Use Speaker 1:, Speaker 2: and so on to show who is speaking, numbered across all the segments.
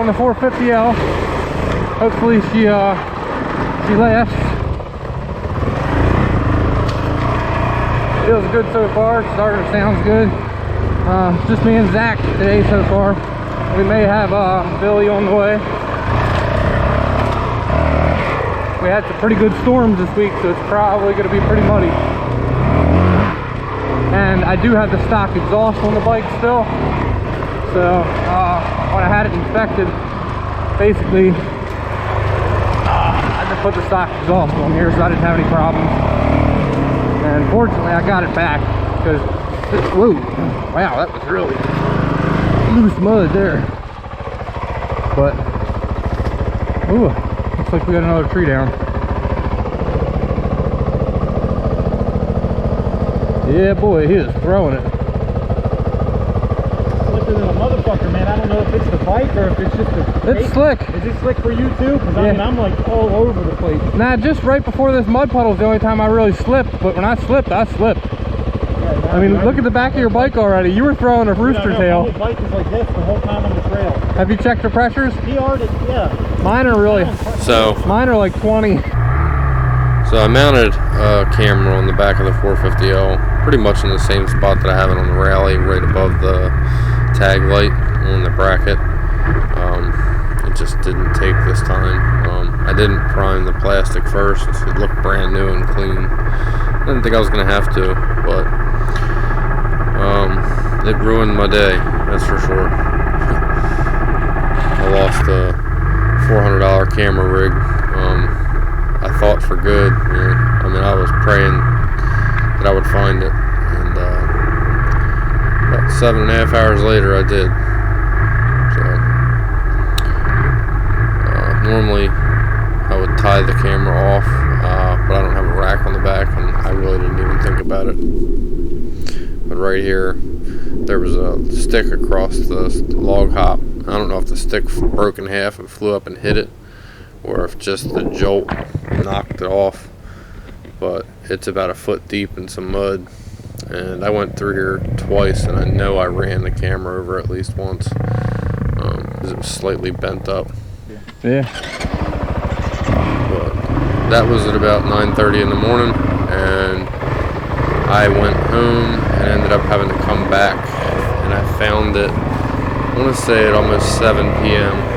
Speaker 1: on the 450L. Hopefully she lasts. Feels good so far. Starter sounds good. Just me and Zach today so far. We may have Billy on the way. We had some pretty good storms this week, so it's probably going to be pretty muddy. And I do have the stock exhaust on the bike still. So when I had it inspected, basically I just put the stock exhaust on here so I didn't have any problems. And fortunately I got it back because, whoa, wow, that was really loose mud there. But, ooh, looks like we got another tree down. Yeah, boy, he is throwing it.
Speaker 2: Slicker than a motherfucker, man. I don't know if it's the bike or if it's just the...
Speaker 1: It's slick.
Speaker 2: Is it slick for you too? Because I mean, I'm like all over the place.
Speaker 1: Nah, just right before this mud puddle is the only time I really slipped. But when I slipped, I slipped.
Speaker 2: Yeah,
Speaker 1: I mean, look at the back of your bike already. You were throwing a rooster tail.
Speaker 2: My bike is like this the whole time on the trail.
Speaker 1: Have you checked the pressures?
Speaker 2: Yeah.
Speaker 1: Mine are really... Mine are like 20.
Speaker 3: So I mounted a camera on the back of the 450L, pretty much in the same spot that I have it on the Rally, right above the tag light on the bracket. It just didn't take this time. I didn't prime the plastic first. It looked brand new and clean. I didn't think I was going to have to, but it ruined my day, that's for sure. I lost a $400 camera rig. I thought for good. I mean, I was praying that I would find it, and about 7.5 hours later, I did. So normally, I would tie the camera off, but I don't have a rack on the back, and I really didn't even think about it. But right here, there was a stick across the log hop. I don't know if the stick broke in half and flew up and hit it, or if just the jolt knocked it off, but it's about a foot deep in some mud, and I went through here twice, and I know I ran the camera over at least once, because it was slightly bent up.
Speaker 1: Yeah.
Speaker 3: But that was at about 9:30 in the morning, and I went home and ended up having to come back, and I found it, I want to say at almost 7 p.m.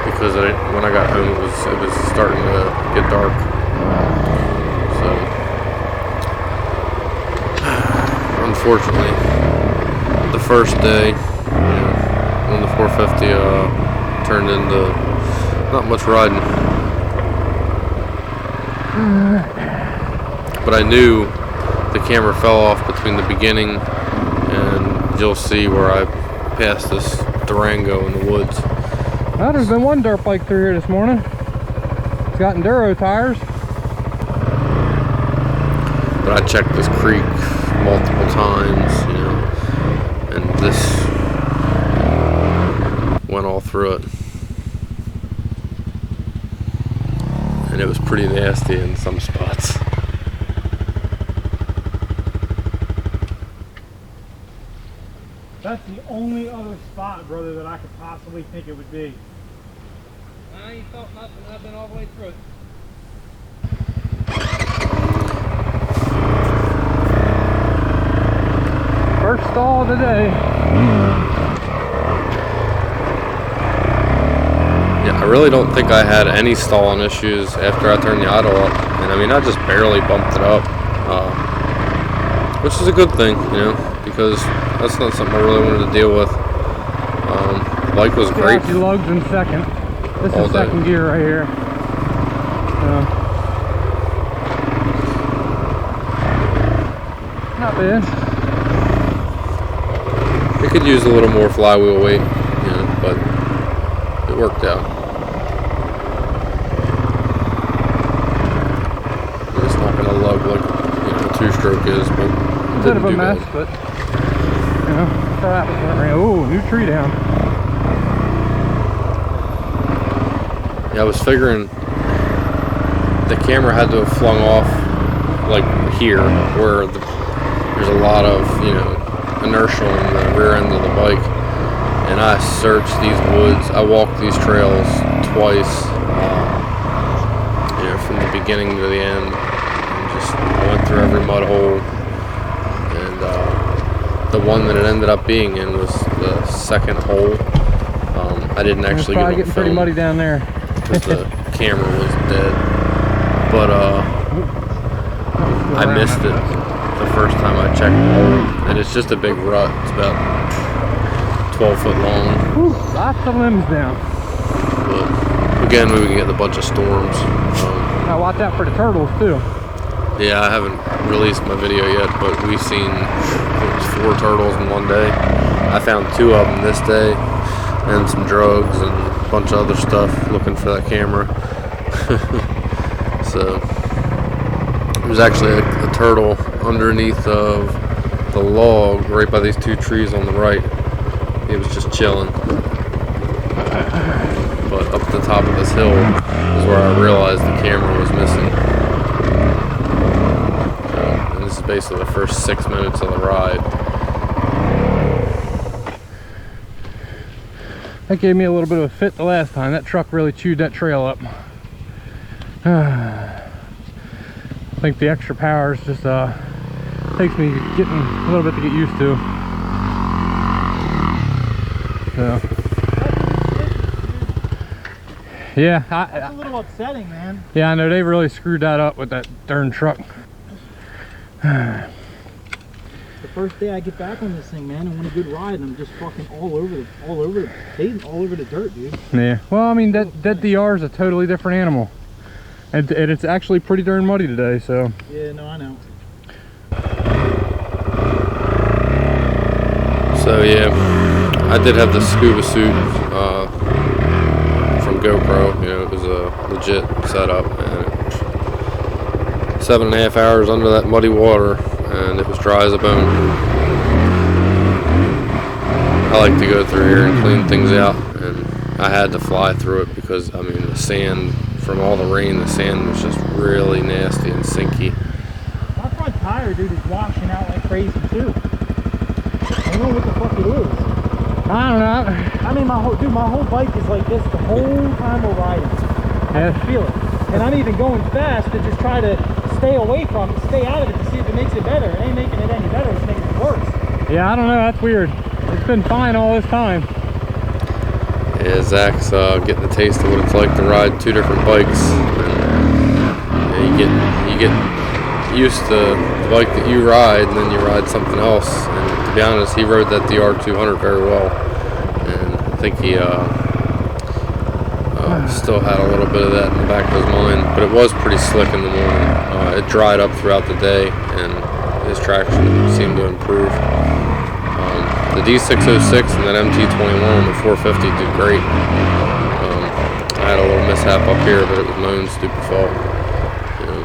Speaker 3: Because when I got home, it was starting to get dark. So, unfortunately, the first day on the 450 turned into not much riding. But I knew the camera fell off between the beginning, and you'll see where I passed this Durango in the woods.
Speaker 1: Well, there's been one dirt bike through here this morning. It's got enduro tires.
Speaker 3: But I checked this creek multiple times, and this went all through it. And it was pretty nasty in some spots.
Speaker 2: That's the only other spot, brother, that I could possibly think it would be.
Speaker 1: You felt nothing, I've been all the way through it. First stall of the day.
Speaker 3: Yeah, I really don't think I had any stalling issues after I turned the idle up. And I mean, I just barely bumped it up, which is a good thing, because that's not something I really wanted to deal with. The bike was great.
Speaker 1: She lugs in second. This is second gear right here. Not bad.
Speaker 3: It could use a little more flywheel weight, but it worked out. It's not going to lug like a two-stroke is, but
Speaker 1: a bit of a mess, but oh, new tree down.
Speaker 3: Yeah, I was figuring the camera had to have flung off like here, where there's a lot of inertia in the rear end of the bike, and I searched these woods. I walked these trails twice, you know, from the beginning to the end. And just went through every mud hole. And the one that it ended up being in was the second hole. I didn't actually get on
Speaker 1: getting
Speaker 3: film
Speaker 1: pretty muddy down there
Speaker 3: because the camera was dead. But I missed it the first time I checked the hole, and it's just a big rut. It's about 12 foot long.
Speaker 1: Whew, lots of limbs down.
Speaker 3: But again, we would get a bunch of storms.
Speaker 1: Now watch out for the turtles too.
Speaker 3: Yeah, I haven't released my video yet, but we've seen 4 turtles in one day. I found 2 of them this day, and some drugs and a bunch of other stuff looking for that camera. So there's actually a turtle underneath of the log right by these 2 trees on the right. He was just chilling. But up at the top of this hill is where I realized the camera was missing. And this is basically the first 6 minutes of the ride.
Speaker 1: That gave me a little bit of a fit the last time. That truck really chewed that trail up. I think the extra power is just takes me getting a little bit to get used to. So yeah,
Speaker 2: That's a little upsetting, man.
Speaker 1: yeah, I know they really screwed that up with that darn truck.
Speaker 2: The first day I get back on this thing, man, I want a good ride, and I'm just fucking all over the pavement, all over the dirt, dude.
Speaker 1: Yeah, well, I mean that DR is a totally different animal, and it's actually pretty darn muddy today. So
Speaker 2: Yeah, no, I know.
Speaker 3: So yeah, I did have the scuba suit from GoPro. You know, it was a legit setup, and 7.5 hours under that muddy water, and it was dry as a bone. I like to go through here and clean things out, and I had to fly through it because, I mean, the sand, from all the rain, the sand was just really nasty and sinky.
Speaker 2: My front tire, dude, is washing out like crazy too. I don't know what the fuck it is.
Speaker 1: I don't know.
Speaker 2: I mean, my whole bike is like this the whole time we're riding. I can feel it. And I'm even going fast to just try to stay away from it, stay out of it to see if it makes it better. It ain't making it any better, it's making it worse.
Speaker 1: Yeah, I don't know, that's weird. It's been fine all this time.
Speaker 3: Yeah, Zach's getting a taste of what it's like to ride 2 different bikes. And, you get used to the bike that you ride, and then you ride something else. And to be honest, he rode that DR200 very well, and I think he still had a little bit of that in the back of his mind. But it was pretty slick in the morning. It dried up throughout the day, and his traction seemed to improve. The D606 and that MT21 on the 450 did great. I had a little mishap up here, but it was my own stupid fault. You know.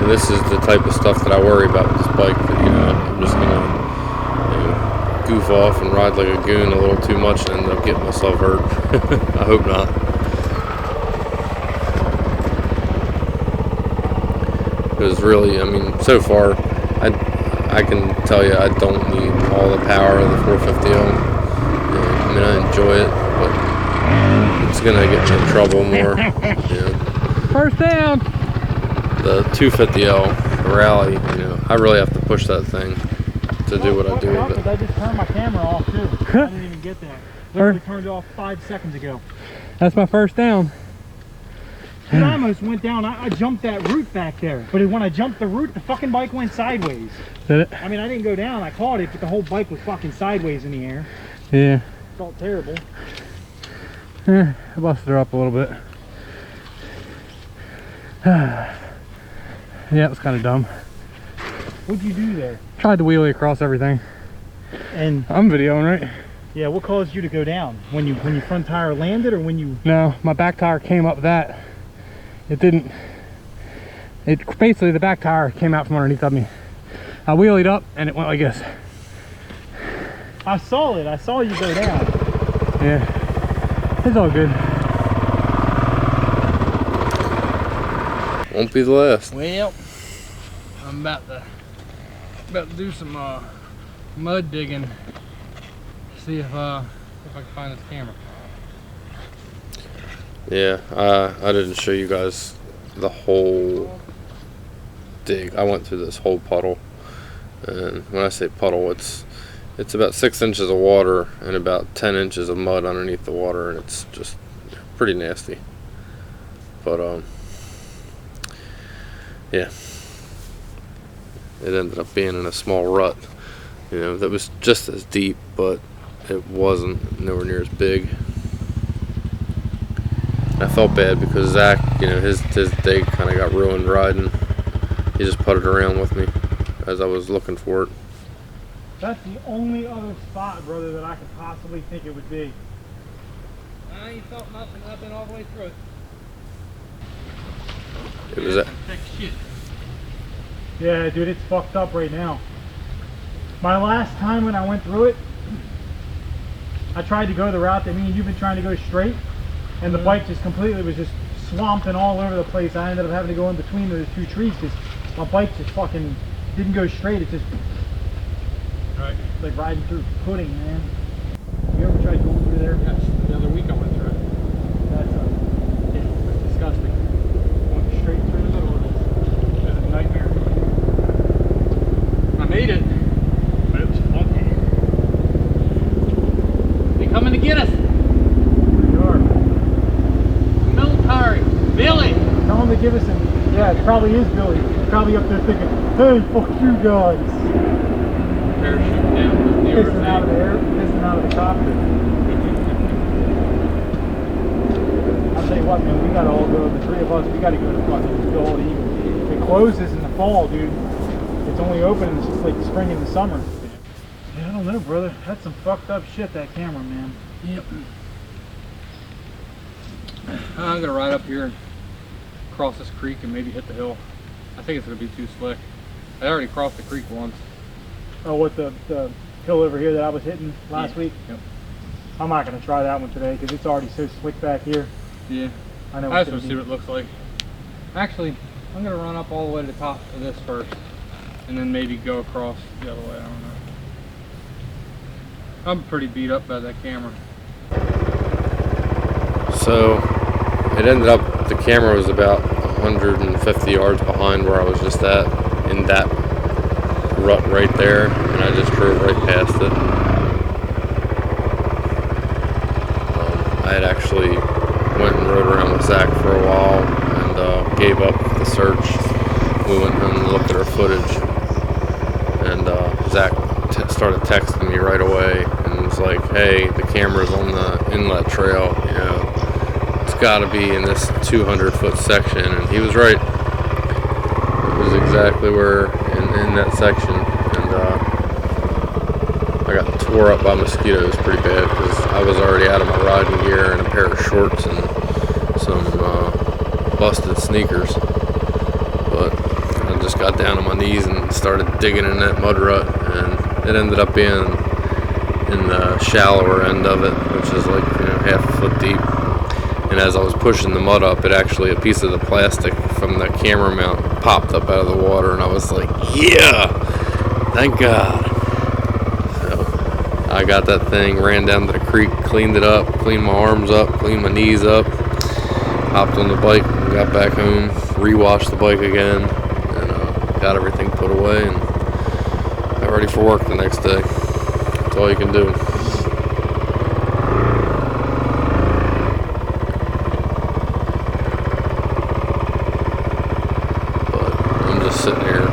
Speaker 3: And this is the type of stuff that I worry about with this bike. That, you know, I'm just gonna, you know, goof off and ride like a goon a little too much and end up getting myself hurt. I hope not. Because really, I mean, so far, I can tell you I don't need all the power of the 450L. I mean, I enjoy it, but it's gonna get me in trouble more. Yeah.
Speaker 1: First down.
Speaker 3: The 250L, the rally, you know, I really have to push that thing to do what I do with it.
Speaker 2: I just turned my camera off too. I didn't even get that. Literally turned it off 5 seconds ago.
Speaker 1: That's my first down.
Speaker 2: It almost went down. I jumped that root back there. But when I jumped the root, the fucking bike went sideways.
Speaker 1: Did it?
Speaker 2: I mean, I didn't go down. I caught it, but the whole bike was fucking sideways in the air.
Speaker 1: Yeah.
Speaker 2: Felt terrible.
Speaker 1: I busted her up a little bit. Yeah, it was kind of dumb.
Speaker 2: What'd you do there?
Speaker 1: Tried to wheelie across everything.
Speaker 2: And
Speaker 1: I'm videoing, right?
Speaker 2: yeah, what caused you to go down? When your front tire landed, or when you?
Speaker 1: No, my back tire came up that. It didn't. It basically, the back tire came out from underneath of me. I wheelied up and it went like this.
Speaker 2: I saw it. I saw you go down.
Speaker 1: Yeah, it's all good.
Speaker 3: Won't be the last.
Speaker 1: Well, I'm about to do some mud digging see if I can find this camera.
Speaker 3: Yeah, I didn't show you guys the whole dig. I went through this whole puddle, and when I say puddle, it's about 6 inches of water and about 10 inches of mud underneath the water, and it's just pretty nasty. But yeah, it ended up being in a small rut, you know, that was just as deep, but it wasn't nowhere near as big. I felt bad because Zach, you know, his day kind of got ruined riding. He just putted around with me as I was looking for it.
Speaker 2: That's the only other spot, brother, that I could possibly think it would be.
Speaker 1: You felt nothing. I've been all the way through it.
Speaker 3: It was that.
Speaker 1: Thick shit.
Speaker 2: Yeah, dude, it's fucked up right now. My last time when I went through it, I tried to go the route that me and you've been trying to go straight, and the bike just completely was just swamping all over the place. I ended up having to go in between those two trees because my bike just fucking didn't go straight. It just like riding through pudding, man. You ever tried going through there?
Speaker 1: Yes, the other week I went through it.
Speaker 2: It's disgusting. Going straight through the middle of it. It's a nightmare.
Speaker 1: I made it, but it was funky. They coming to get us.
Speaker 2: We are.
Speaker 1: Military. Billy.
Speaker 2: Tell them to give us a... Yeah, it probably is Billy. He's probably up there thinking, hey, fuck you guys.
Speaker 1: Parachute down.
Speaker 2: Pissing out of the air, pissing out of the cockpit. I'll tell you what, man, we gotta all go, the three of us, we gotta go to fucking Gold Eagle. It closes in the fall, dude. It's only open in the, like the spring and the summer. Yeah, I don't know, brother. That's some fucked up shit, that camera, man.
Speaker 1: Yep. I'm gonna ride up here and cross this creek and maybe hit the hill. I think it's gonna be too slick. I already crossed the creek once.
Speaker 2: Oh, what, the hill over here that I was hitting last week?
Speaker 1: Yep.
Speaker 2: I'm not gonna try that one today because it's already so slick back here.
Speaker 1: Yeah.
Speaker 2: I know.
Speaker 1: I just want to see what it looks like. Actually, I'm gonna run up all the way to the top of this first, and then maybe go across the other way. I don't know. I'm pretty beat up by that camera.
Speaker 3: So it ended up the camera was about 150 yards behind where I was just at, in that rut right there, and I just drove right past it. I had actually went and rode around with Zach for a while and gave up the search. We went and looked at our footage, and Zach started texting me right away and was like, hey, the camera's on the inlet trail, you know, it's got to be in this 200-foot section. And he was right. It was exactly where in that section. And I got tore up by mosquitoes pretty bad because I was already out of my riding gear and a pair of shorts and some busted sneakers. But I just got down on my knees and started digging in that mud rut, and it ended up being in the shallower end of it, which is like, you know, half a foot deep. And as I was pushing the mud up, it actually, a piece of the plastic from the camera mount popped up out of the water, and I was like, yeah, thank God. So I got that thing, ran down to the creek, cleaned it up, cleaned my arms up, cleaned my knees up, hopped on the bike, and got back home, rewashed the bike again, and got everything put away, and got ready for work the next day. That's all you can do. Sitting here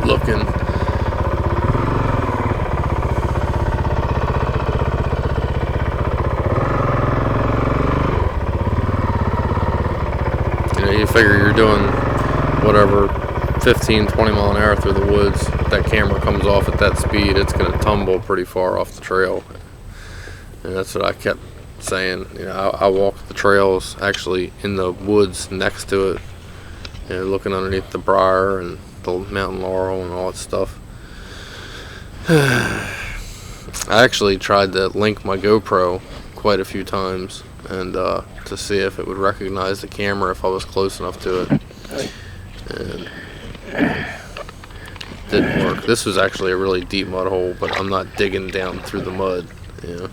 Speaker 3: looking. You know, you figure you're doing whatever 15, 20 mile an hour through the woods. If that camera comes off at that speed, it's going to tumble pretty far off the trail. And that's what I kept saying. You know, I walk the trails actually in the woods next to it. You know, looking underneath the briar and the mountain laurel and all that stuff. I actually tried to link my GoPro quite a few times and to see if it would recognize the camera if I was close enough to it. And didn't work. This was actually a really deep mud hole, but I'm not digging down through the mud. You know,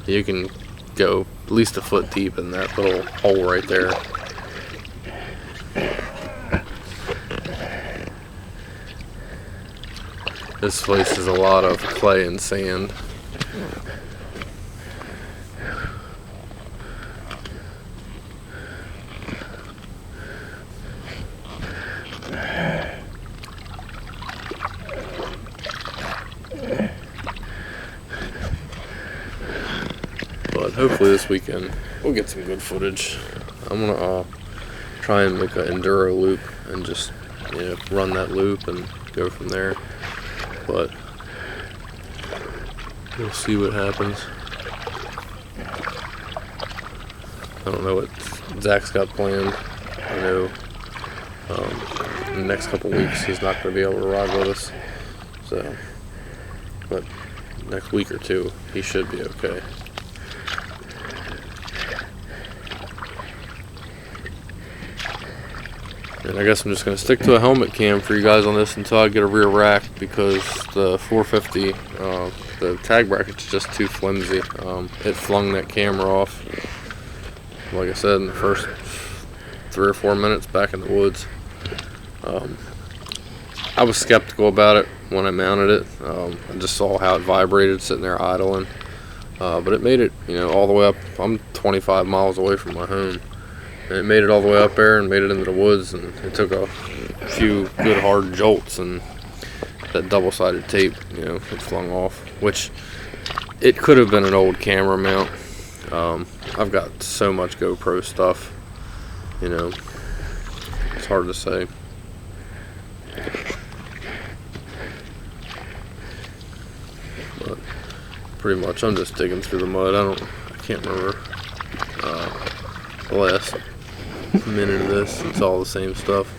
Speaker 3: you can go at least a foot deep in that little hole right there. This place is a lot of clay and sand. But hopefully this weekend we'll get some good footage. I'm gonna try and make an enduro loop and just, you know, run that loop and go from there. But we'll see what happens. I don't know what Zach's got planned. I know in the next couple weeks he's not going to be able to ride with us. So, but next week or two he should be okay. And I guess I'm just going to stick to a helmet cam for you guys on this until I get a rear rack, because the 450, the tag bracket's just too flimsy. It flung that camera off, like I said, in the first 3 or 4 minutes back in the woods. I was skeptical about it when I mounted it. I just saw how it vibrated sitting there idling. But it made it, you know, all the way up. I'm 25 miles away from my home. And it made it all the way up there and made it into the woods, and it took a few good hard jolts, and that double-sided tape, you know, it flung off, which it could have been an old camera mount. I've got so much GoPro stuff, you know, it's hard to say. But pretty much I'm just digging through the mud. I can't remember the last minute of this. It's all the same stuff.